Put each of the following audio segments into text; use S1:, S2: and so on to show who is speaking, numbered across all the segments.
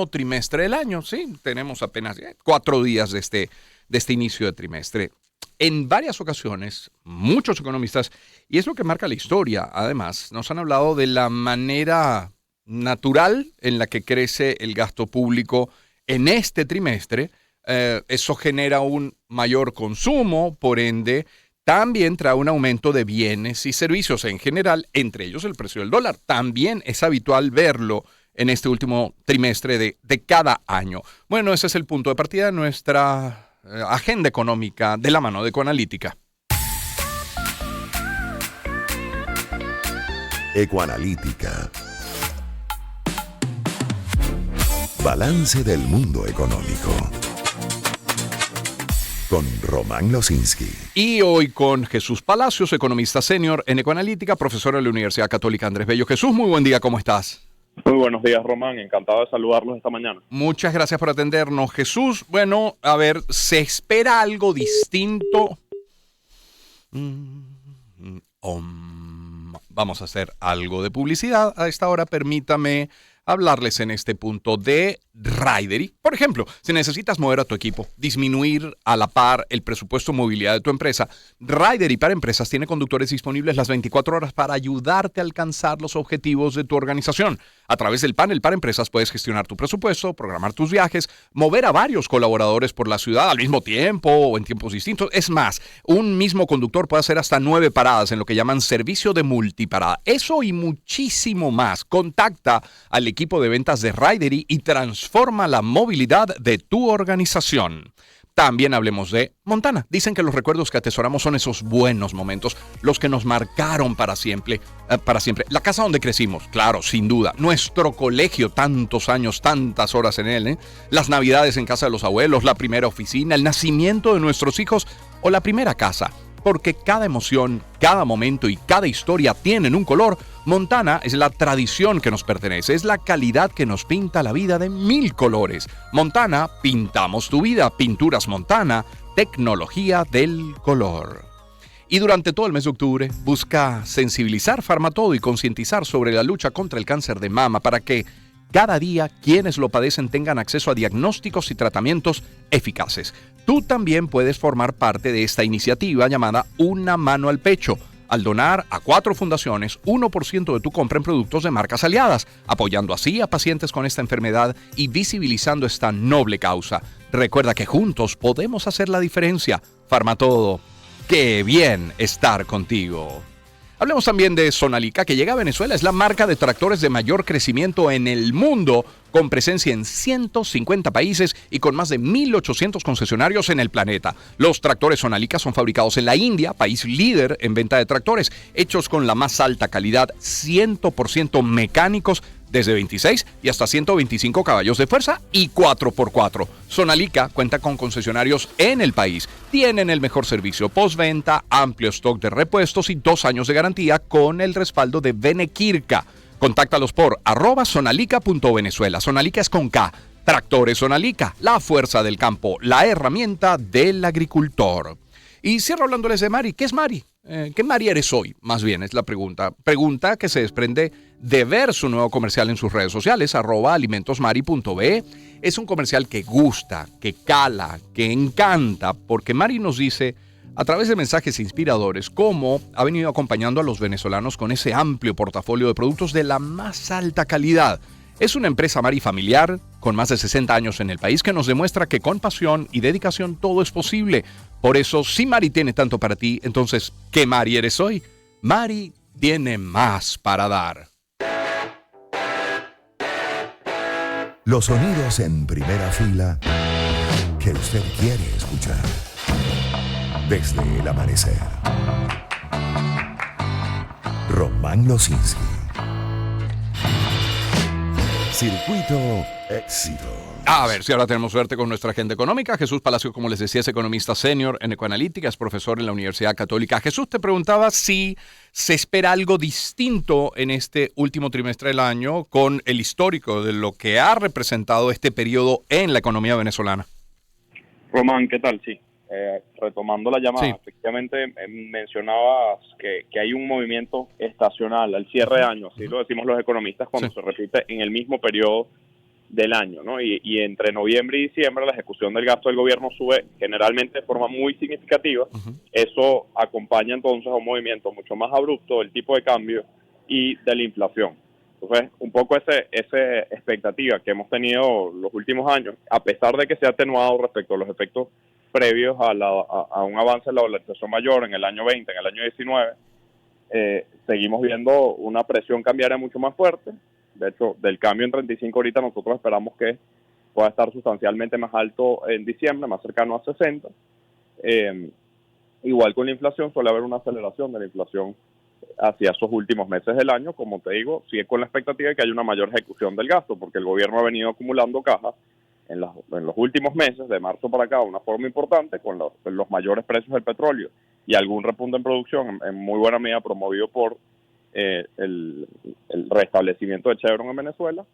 S1: trimestre del año. Sí, tenemos apenas 4 días de este inicio de trimestre. En varias ocasiones, muchos economistas, y es lo que marca la historia, además, nos han hablado de la manera natural en la que crece el gasto público en este trimestre. Eso genera un mayor consumo, por ende, también trae un aumento de bienes y servicios en general, entre ellos el precio del dólar. También es habitual verlo en este último trimestre de cada año. Bueno, ese es el punto de partida de nuestra agenda económica de la mano de Ecoanalítica.
S2: Ecoanalítica. Balance del mundo económico. Con Román Losinski.
S1: Y hoy con Jesús Palacios, economista senior en Ecoanalítica, profesor de la Universidad Católica Andrés Bello. Jesús, muy buen día, ¿cómo estás?
S3: Muy buenos días, Román. Encantado de saludarlos esta mañana.
S1: Muchas gracias por atendernos, Jesús. Bueno, a ver, ¿se espera algo distinto? Vamos a hacer algo de publicidad. A esta hora, permítame hablarles en este punto de Ridery. Por ejemplo, si necesitas mover a tu equipo, disminuir a la par el presupuesto de movilidad de tu empresa, Ridery para empresas tiene conductores disponibles las 24 horas para ayudarte a alcanzar los objetivos de tu organización. A través del panel para empresas puedes gestionar tu presupuesto, programar tus viajes, mover a varios colaboradores por la ciudad al mismo tiempo o en tiempos distintos. Es más, un mismo conductor puede hacer hasta 9 paradas en lo que llaman servicio de multiparada. Eso y muchísimo más. Contacta al equipo de ventas de Ridery y transforma la movilidad de tu organización. También hablemos de Montana. Dicen que los recuerdos que atesoramos son esos buenos momentos, los que nos marcaron para siempre. La casa donde crecimos, claro, sin duda. Nuestro colegio, tantos años, tantas horas en él. Las navidades en casa de los abuelos, la primera oficina, el nacimiento de nuestros hijos o la primera casa. Porque cada emoción, cada momento y cada historia tienen un color. Montana es la tradición que nos pertenece, es la calidad que nos pinta la vida de 1000 colores. Montana, pintamos tu vida. Pinturas Montana, tecnología del color. Y durante todo el mes de octubre, busca sensibilizar Farmatodo y concientizar sobre la lucha contra el cáncer de mama para que cada día quienes lo padecen tengan acceso a diagnósticos y tratamientos eficaces. Tú también puedes formar parte de esta iniciativa llamada Una Mano al Pecho, al donar a 4 fundaciones 1% de tu compra en productos de marcas aliadas, apoyando así a pacientes con esta enfermedad y visibilizando esta noble causa. Recuerda que juntos podemos hacer la diferencia. Farmatodo, qué bien estar contigo. Hablemos también de Sonalica, que llega a Venezuela. Es la marca de tractores de mayor crecimiento en el mundo, con presencia en 150 países y con más de 1.800 concesionarios en el planeta. Los tractores Sonalica son fabricados en la India, país líder en venta de tractores, hechos con la más alta calidad, 100% mecánicos, desde 26 y hasta 125 caballos de fuerza y 4x4. Sonalica cuenta con concesionarios en el país. Tienen el mejor servicio postventa, amplio stock de repuestos y 2 años de garantía con el respaldo de Benekirka. Contáctalos por @sonalica.venezuela. Sonalica es con K. Tractores Sonalica, la fuerza del campo, la herramienta del agricultor. Y cierro hablándoles de Mari. ¿Qué es Mari? ¿Qué Mari eres hoy? Más bien es la pregunta. Pregunta que se desprende de ver su nuevo comercial en sus redes sociales, @alimentosmari.be. Es un comercial que gusta, que cala, que encanta, porque Mari nos dice, a través de mensajes inspiradores, cómo ha venido acompañando a los venezolanos con ese amplio portafolio de productos de la más alta calidad. Es una empresa Mari familiar, con más de 60 años en el país, que nos demuestra que con pasión y dedicación todo es posible. Por eso, si Mari tiene tanto para ti, entonces, ¿qué Mari eres hoy? Mari tiene más para dar.
S2: Los sonidos en primera fila que usted quiere escuchar. Desde el amanecer. Román Losinski. Circuito Éxito.
S1: A ver si ahora tenemos suerte con nuestra agenda económica. Jesús Palacio, como les decía, es economista senior en Ecoanalítica, es profesor en la Universidad Católica. Jesús, te preguntaba si se espera algo distinto en este último trimestre del año con el histórico de lo que ha representado este periodo en la economía venezolana.
S3: Román, ¿qué tal? Sí, retomando la llamada,
S1: Sí.
S3: efectivamente mencionabas que hay un movimiento estacional al cierre de año, así lo decimos los economistas, cuando
S1: Sí.
S3: se repite en el mismo periodo del año, ¿no? Y entre noviembre y diciembre la ejecución del gasto del gobierno sube generalmente de forma muy significativa. Eso acompaña entonces a un movimiento mucho más abrupto del tipo de cambio y de la inflación. Entonces, un poco esa expectativa que hemos tenido los últimos años, a pesar de que se ha atenuado respecto a los efectos previos a un avance en la dolarización mayor en el año 20, en el año 19, seguimos viendo una presión cambiaria mucho más fuerte. De hecho, del cambio en 35 ahorita nosotros esperamos que pueda estar sustancialmente más alto en diciembre, más cercano a 60. Igual con la inflación, suele haber una aceleración de la inflación hacia esos últimos meses del año. Como te digo, sigue con la expectativa de que haya una mayor ejecución del gasto, porque el gobierno ha venido acumulando caja en los últimos meses, de marzo para acá, de una forma importante, con los mayores precios del petróleo y algún repunte en producción, en muy buena medida promovido por el restablecimiento de Chevron en Venezuela,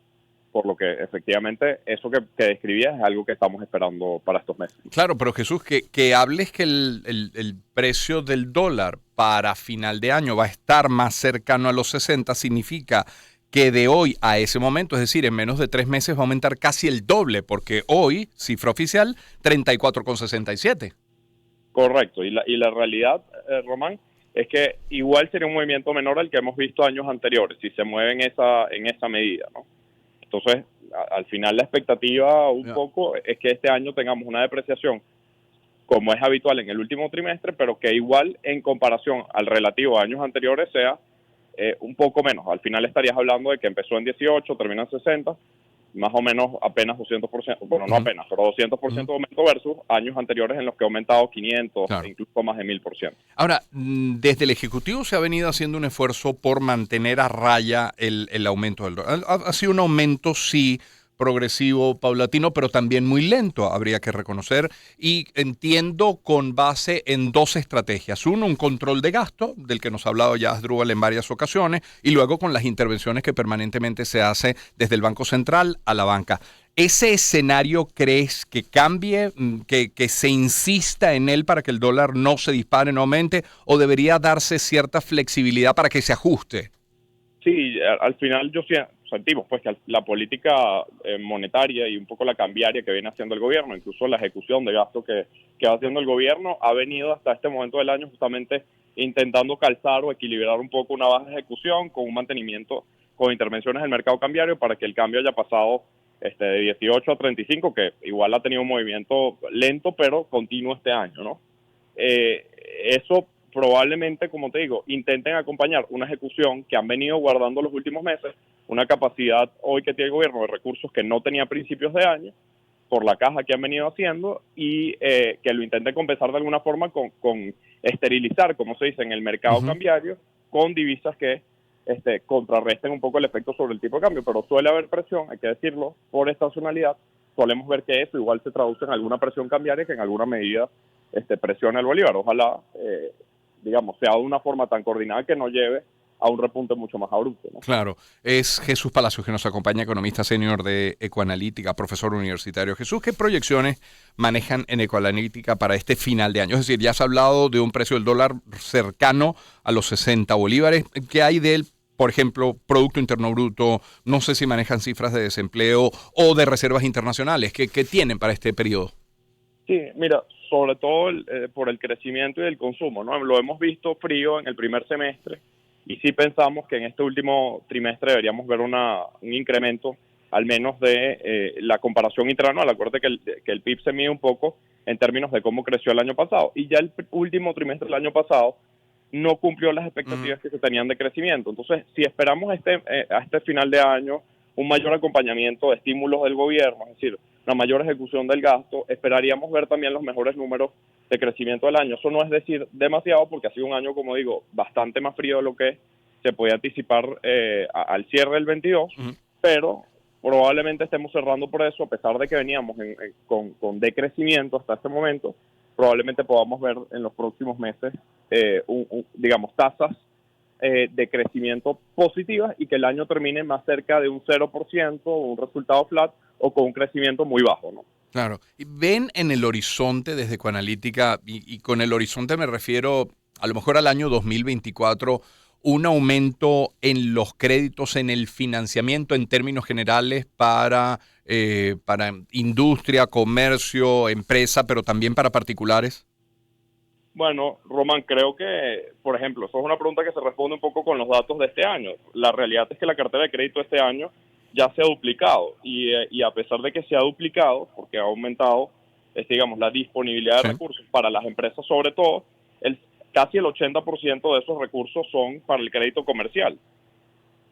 S3: por lo que efectivamente eso que describías es algo que estamos esperando para estos meses.
S1: Claro, pero Jesús, que hables que el precio del dólar para final de año va a estar más cercano a los 60 significa que de hoy a ese momento, es decir, en menos de 3 meses va a aumentar casi el doble, porque hoy, cifra oficial, 34,67.
S3: Correcto, y la realidad, Román, es que igual sería un movimiento menor al que hemos visto años anteriores, si se mueve en esa medida, ¿no? Entonces, al final la expectativa poco es que este año tengamos una depreciación como es habitual en el último trimestre, pero que igual en comparación al relativo a años anteriores sea un poco menos. Al final estarías hablando de que empezó en 18, termina en 60, más o menos apenas 200%, bueno, no apenas, pero 200% de aumento versus años anteriores en los que ha aumentado 500, claro, incluso más de 1000%.
S1: Ahora, desde el Ejecutivo se ha venido haciendo un esfuerzo por mantener a raya el aumento del dólar. Ha sido un aumento, sí, progresivo, paulatino, pero también muy lento, habría que reconocer, y entiendo con base en 2 estrategias. Uno, un control de gasto, del que nos ha hablado ya Asdrúbal en varias ocasiones, y luego con las intervenciones que permanentemente se hace desde el Banco Central a la banca. ¿Ese escenario crees que cambie, que se insista en él para que el dólar no se dispare, no aumente, o debería darse cierta flexibilidad para que se ajuste?
S3: Sí, al final sentimos pues que la política monetaria y un poco la cambiaria que viene haciendo el gobierno, incluso la ejecución de gasto que va haciendo el gobierno, ha venido hasta este momento del año justamente intentando calzar o equilibrar un poco una baja ejecución con un mantenimiento, con intervenciones del mercado cambiario para que el cambio haya pasado de 18 a 35, que igual ha tenido un movimiento lento pero continuo este año, ¿no? Eso probablemente, como te digo, intenten acompañar una ejecución que han venido guardando los últimos meses, una capacidad hoy que tiene el gobierno de recursos que no tenía a principios de año, por la caja que han venido haciendo, y que lo intenten compensar de alguna forma con esterilizar, como se dice, en el mercado cambiario, con divisas que contrarresten un poco el efecto sobre el tipo de cambio. Pero suele haber presión, hay que decirlo, por estacionalidad. Solemos ver que eso igual se traduce en alguna presión cambiaria que en alguna medida presiona el bolívar. Ojalá sea de una forma tan coordinada que no lleve a un repunte mucho más abrupto, ¿no?
S1: Claro. Es Jesús Palacios que nos acompaña, economista senior de Ecoanalítica, profesor universitario. Jesús, ¿qué proyecciones manejan en Ecoanalítica para este final de año? Es decir, ya has hablado de un precio del dólar cercano a los 60 bolívares. ¿Qué hay del, por ejemplo, Producto Interno Bruto? No sé si manejan cifras de desempleo o de reservas internacionales. ¿Qué tienen para este periodo?
S3: Sí, mira, sobre todo por el crecimiento y el consumo, ¿no? Lo hemos visto frío en el primer semestre y sí pensamos que en este último trimestre deberíamos ver un incremento al menos de la comparación interanual. Acuérdate que el PIB se mide un poco en términos de cómo creció el año pasado, y ya el último trimestre del año pasado no cumplió las expectativas que se tenían de crecimiento. Entonces, si esperamos a este final de año un mayor acompañamiento de estímulos del gobierno, es decir, una mayor ejecución del gasto, esperaríamos ver también los mejores números de crecimiento del año. Eso no es decir demasiado, porque ha sido un año, como digo, bastante más frío de lo que se podía anticipar al cierre del 22, pero probablemente estemos cerrando por eso, a pesar de que veníamos con decrecimiento hasta este momento. Probablemente podamos ver en los próximos meses, tasas de crecimiento positivas, y que el año termine más cerca de un 0%, un resultado flat, o con un crecimiento muy bajo, ¿no?
S1: Claro. ¿Ven en el horizonte desde Ecoanalítica, y con el horizonte me refiero a lo mejor al año 2024, un aumento en los créditos, en el financiamiento en términos generales para industria, comercio, empresa, pero también para particulares?
S3: Bueno, Román, creo que, por ejemplo, eso es una pregunta que se responde un poco con los datos de este año. La realidad es que la cartera de crédito este año ya se ha duplicado y a pesar de que se ha duplicado, porque ha aumentado, digamos, la disponibilidad de recursos para las empresas, sobre todo, casi el 80% de esos recursos son para el crédito comercial.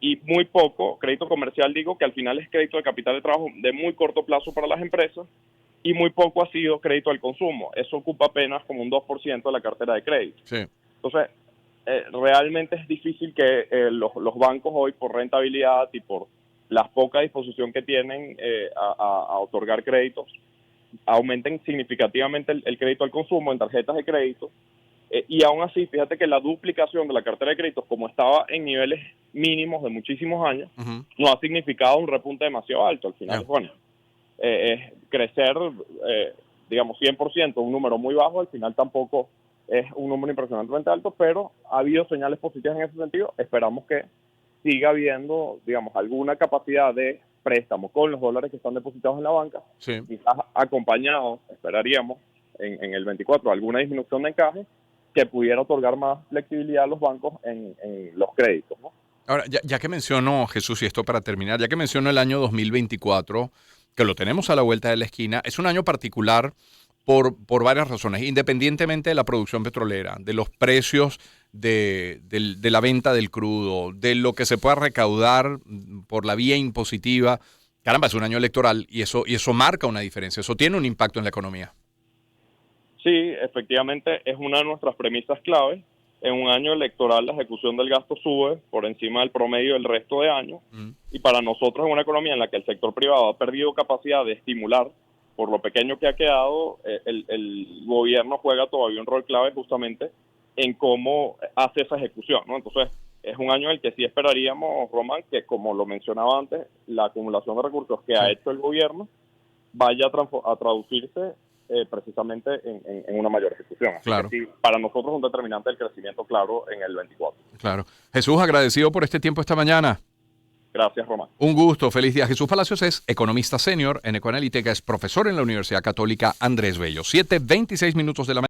S3: Y muy poco, crédito comercial digo que al final es crédito de capital de trabajo de muy corto plazo para las empresas, y muy poco ha sido crédito al consumo. Eso ocupa apenas como un 2% de la cartera de crédito. Sí. Entonces, realmente es difícil que los bancos hoy, por rentabilidad y por la poca disposición que tienen a otorgar créditos, aumenten significativamente el crédito al consumo en tarjetas de crédito. Y aún así, fíjate que la duplicación de la cartera de créditos, como estaba en niveles mínimos de muchísimos años, no ha significado un repunte demasiado alto. Al final, bueno, crecer, digamos, 100%, un número muy bajo, al final tampoco es un número impresionantemente alto, pero ha habido señales positivas en ese sentido. Esperamos que siga habiendo, digamos, alguna capacidad de préstamo con los dólares que están depositados en la banca, quizás acompañado, esperaríamos, en el 24, alguna disminución de encaje que pudiera otorgar más flexibilidad a los bancos en los créditos, ¿no?
S1: Ahora, ya que menciono, Jesús, y esto para terminar, ya que menciono el año 2024, que lo tenemos a la vuelta de la esquina, es un año particular por varias razones, independientemente de la producción petrolera, de los precios de la venta del crudo, de lo que se pueda recaudar por la vía impositiva. Caramba, es un año electoral y eso marca una diferencia, eso tiene un impacto en la economía.
S3: Sí, efectivamente es una de nuestras premisas clave. En un año electoral la ejecución del gasto sube por encima del promedio del resto de años, y para nosotros en una economía en la que el sector privado ha perdido capacidad de estimular por lo pequeño que ha quedado, el gobierno juega todavía un rol clave justamente en cómo hace esa ejecución, ¿no? Entonces es un año en el que sí esperaríamos, Román, que como lo mencionaba antes, la acumulación de recursos que ha hecho el gobierno vaya a traducirse precisamente en una mayor ejecución.
S1: Claro.
S3: Sí, para nosotros es un determinante del crecimiento claro en el 24.
S1: Claro. Jesús, agradecido por este tiempo esta mañana.
S3: Gracias, Román.
S1: Un gusto, feliz día. Jesús Palacios es economista senior en Ecoanalítica, es profesor en la Universidad Católica Andrés Bello. 7:26 de la mañana.